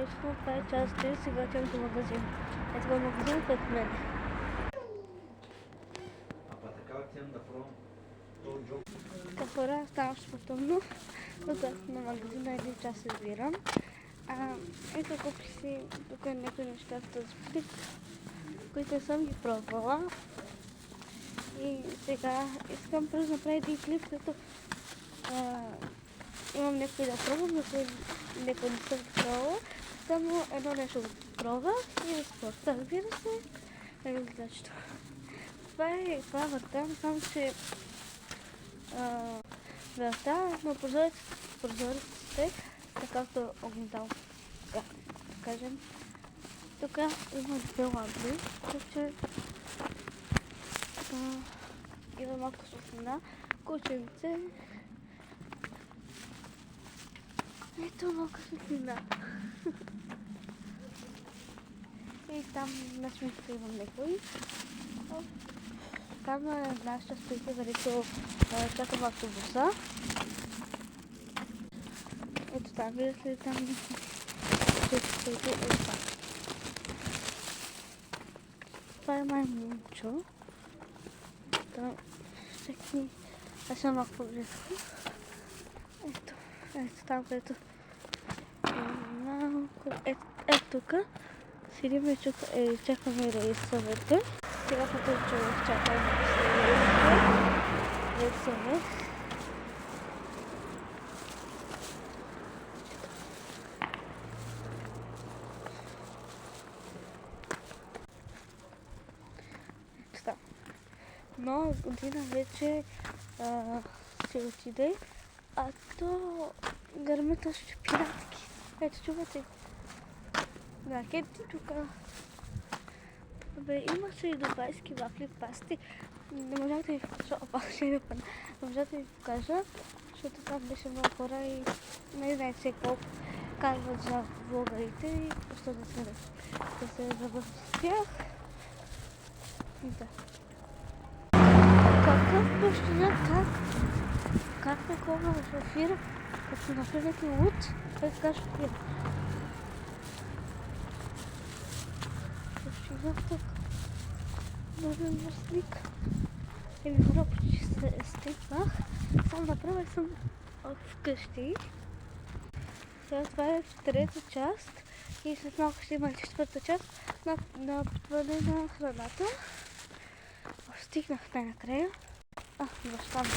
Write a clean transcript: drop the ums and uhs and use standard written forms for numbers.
Точно 5 часа и сега отивам до магазин. Ето го магазин пред мен. Така отивам да пробвам този джок. Хора, става още по-тъмно. Отивам на магазина 1 час събирам. Ето купих си тук някои неща в този плик, които съм ги пробвала. И сега искам просто да направя един клип, като имам някой да пробвам, някой не съм ги пробвала. Само едно нещо да пробва и да спорта, разбира се. Резултатчето. Това е врата, само че врата на прозореците, така като огледал. Да кажем. Тук има две лампи, че има малко светлина, кученце. Ето малко светлина. И там на смитка имам някой. Там е нашата стойка, където чакам автобуса. Ето там, виждате ли там стойка е това. Това е май момчо. Чакай, аз съм малко по-близко. Ето там, където ето тук. Седим и чакаме рейсовете. Сега по този човек чакаме рейсове. Ето там. Но година вече ще отиде, а то гърмят още пиратки. Ето чувате. Ракети тук. Бе, имаше и дубайски вафли пасти. Не можах да ви покажа, не можах да ви покажа, защото там беше много хора и не знаете се колко казват за блогърите и просто да се забавят с тях. И да. Какъв бащина, как такова в ефира, като направи някакви луд, той така ще пира. Бащина тук. Новен връстник. Еми хора, почти се стигнах. Само направя съм вкъщи. Сега това е в трета част и след малко ще има и четвърта част на пътване на храната. Стигнах най-накрая. Баща ми.